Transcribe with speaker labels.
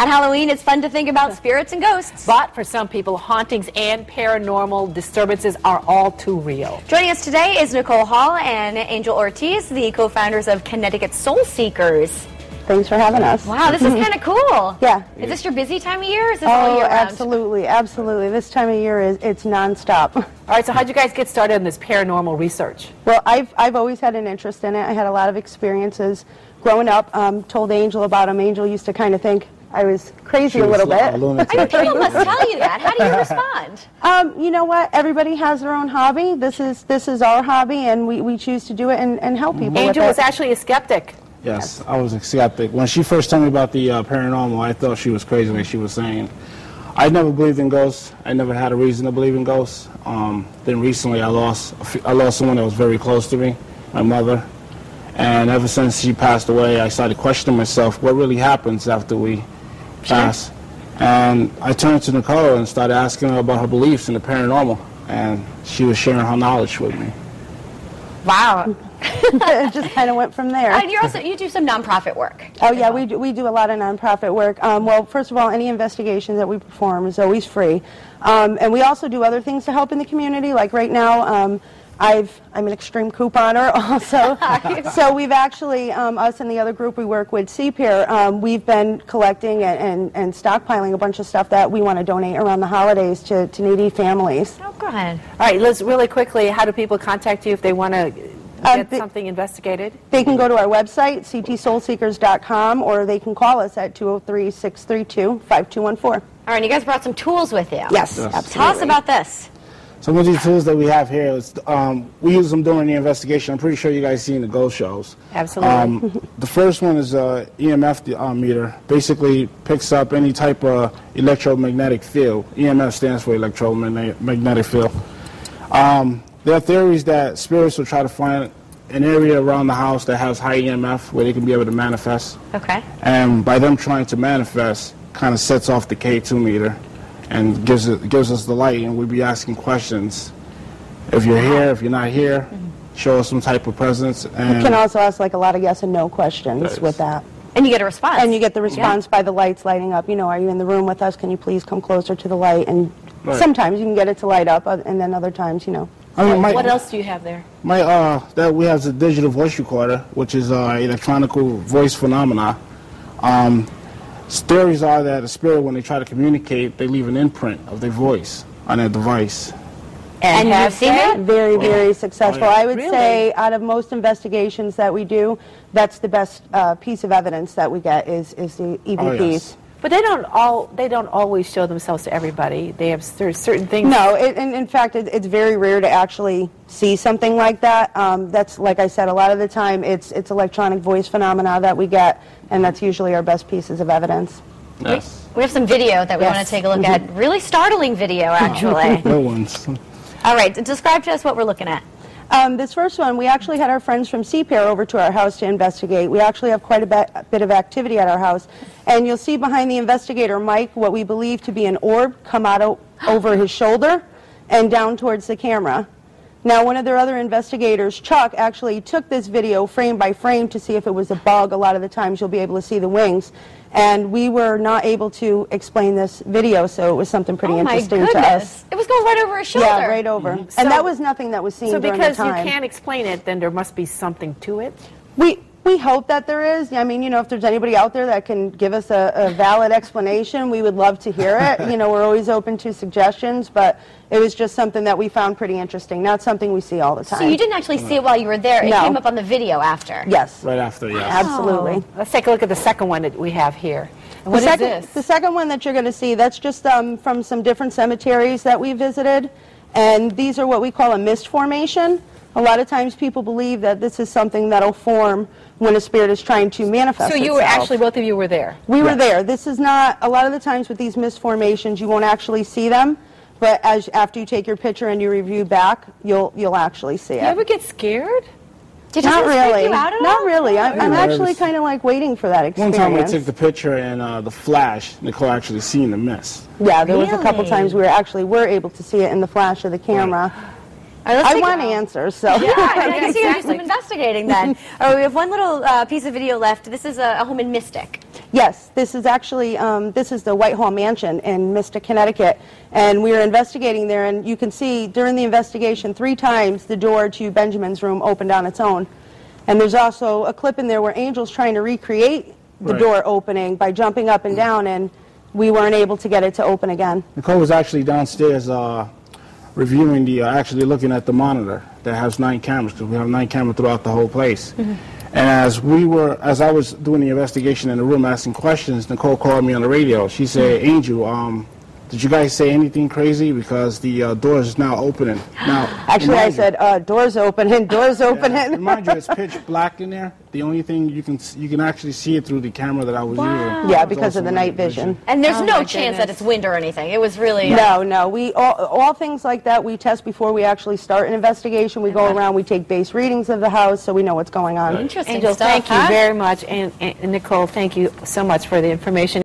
Speaker 1: On Halloween, it's fun to think about spirits and ghosts.
Speaker 2: But for some people, hauntings and paranormal disturbances are all too real.
Speaker 1: Joining us today is Nicole Hall and Angel Ortiz, the co-founders of Connecticut Soul Seekers.
Speaker 3: Thanks for having us.
Speaker 1: Wow, this is kind of cool.
Speaker 3: Yeah.
Speaker 1: Is this your busy time of year? Or is this all year round?
Speaker 3: Absolutely, absolutely. This time of year it's nonstop.
Speaker 2: All right, so how'd you guys get started in this paranormal research?
Speaker 3: Well, I've always had an interest in it. I had a lot of experiences growing up. Told Angel about them. Angel used to kind of think I was crazy a little bit.
Speaker 1: I know people must tell you that. How do you respond?
Speaker 3: You know what? Everybody has their own hobby. This is our hobby, and we choose to do it and help people.
Speaker 2: Angel was actually a skeptic.
Speaker 4: Yes, I was a skeptic. When she first told me about the paranormal, I thought she was crazy, like she was saying. I never believed in ghosts. I never had a reason to believe in ghosts. Then recently I lost someone that was very close to me, my mother. And ever since she passed away, I started questioning myself, what really happens after we pass? And I turned to Nicole and started asking her about her beliefs in the paranormal. And she was sharing her knowledge with me.
Speaker 1: Wow.
Speaker 3: It just kind of went from there.
Speaker 1: And you do some nonprofit work.
Speaker 3: Oh yeah, we do a lot of nonprofit work. Well, first of all, any investigation that we perform is always free, and we also do other things to help in the community. Like right now, I'm an extreme couponer also. So we've actually, us and the other group we work with, CPAIR, we've been collecting and stockpiling a bunch of stuff that we want to donate around the holidays to needy families.
Speaker 1: Oh, go ahead.
Speaker 2: All right, Liz, really quickly, how do people contact you if they want to get something investigated?
Speaker 3: They can go to our website, ctsoulseekers.com, or they can call us at 203-632-5214.
Speaker 1: All right, and you guys brought some tools with you.
Speaker 3: Yes, absolutely.
Speaker 1: Tell us about this.
Speaker 4: Some of these tools that we have here, we use them during the investigation. I'm pretty sure you guys seen the ghost shows.
Speaker 2: Absolutely.
Speaker 4: The first one is a EMF meter. Basically picks up any type of electromagnetic field. EMF stands for electromagnetic field. There are theories that spirits will try to find an area around the house that has high EMF where they can be able to manifest.
Speaker 1: Okay.
Speaker 4: And by them trying to manifest, kind of sets off the K2 meter and gives us the light, and we'll be asking questions. If you're here, if you're not here, show us some type of presence. And
Speaker 3: you can also ask like a lot of yes and no questions with that.
Speaker 1: And you get a response.
Speaker 3: And you get the response by the lights lighting up. You know, are you in the room with us? Can you please come closer to the light? And sometimes you can get it to light up, and then other times, you know.
Speaker 2: What else do you have there?
Speaker 4: That we have the digital voice recorder, which is electronic voice phenomena. Theories are that a spirit, when they try to communicate, they leave an imprint of their voice on their device.
Speaker 1: And you've seen it?
Speaker 3: Very, very successful.
Speaker 4: Oh, yeah.
Speaker 3: I would say out of most investigations that we do, that's the best piece of evidence that we get is the EVPs.
Speaker 4: Oh, yes.
Speaker 2: But they don't always show themselves to everybody. There's certain things.
Speaker 3: No, in fact, it's very rare to actually see something like that. That's, like I said, a lot of the time it's electronic voice phenomena that we get, and that's usually our best pieces of evidence.
Speaker 4: Yes.
Speaker 1: We have some video that we want to take a look at. Really startling video, actually.
Speaker 4: No ones.
Speaker 1: All right, describe to us what we're looking at.
Speaker 3: This first one, we actually had our friends from CPAIR over to our house to investigate. We actually have quite a bit of activity at our house. And you'll see behind the investigator, Mike, what we believe to be an orb come out over his shoulder and down towards the camera. Now, one of their other investigators, Chuck, actually took this video frame by frame to see if it was a bug. A lot of the times you'll be able to see the wings. And we were not able to explain this video, so it was something pretty interesting to us.
Speaker 1: It was going right over his shoulder.
Speaker 3: Yeah, right over. And that was nothing that was seen during the time.
Speaker 2: So because you can't explain it, then there must be something to it?
Speaker 3: We hope that there is. I mean, you know, if there's anybody out there that can give us a valid explanation, we would love to hear it. You know, we're always open to suggestions, but it was just something that we found pretty interesting, not something we see all the time.
Speaker 1: So you didn't actually see it while you were there. It came up on the video after.
Speaker 3: Yes.
Speaker 4: Right after, yes.
Speaker 3: Absolutely.
Speaker 2: Let's take a look at the second one that we have here. And what is this?
Speaker 3: The second one that you're going to see, that's just from some different cemeteries that we visited, and these are what we call a misformation. A lot of times people believe that this is something that'll form when a spirit is trying to manifest
Speaker 2: So you were actually, both of you were there?
Speaker 3: We were there. This is not, a lot of the times with these misformations, you won't actually see them, but after you take your picture and you review back, you'll actually see it.
Speaker 2: You ever get scared?
Speaker 1: Did
Speaker 3: Not really.
Speaker 1: You out at all?
Speaker 3: Not really. I'm actually kind of like waiting for that experience.
Speaker 4: One time I took the picture and the flash, Nicole actually seen the mist.
Speaker 3: Yeah, there was a couple times we were able to see it in the flash of the camera.
Speaker 1: Right,
Speaker 3: I want answers, so.
Speaker 1: Yeah, I can see you do some investigating then. All right, we have one little piece of video left. This is a home in Mystic.
Speaker 3: Yes, this is actually, this is the Whitehall Mansion in Mystic, Connecticut, and we were investigating there, and you can see during the investigation 3 times the door to Benjamin's room opened on its own. And there's also a clip in there where Angel's trying to recreate the door opening by jumping up and down, and we weren't able to get it to open again.
Speaker 4: Nicole was actually downstairs reviewing actually looking at the monitor that has 9 cameras, because we have 9 cameras throughout the whole place. And as I was doing the investigation in the room asking questions, Nicole called me on the radio. She said, Angel, did you guys say anything crazy? Because the door is now opening. Now,
Speaker 3: actually, I said, doors opening, doors opening.
Speaker 4: Yeah, remind you, it's pitch black in there. The only thing you can actually see it through the camera that I was using.
Speaker 3: Yeah, because of the night vision.
Speaker 1: And there's no chance that it's wind or anything. It was really...
Speaker 3: No. We all things like that we test before we actually start an investigation. We go around, we take base readings of the house so we know what's going on.
Speaker 1: Interesting
Speaker 2: Angel,
Speaker 1: stuff,
Speaker 2: thank you very much. And Nicole, thank you so much for the information.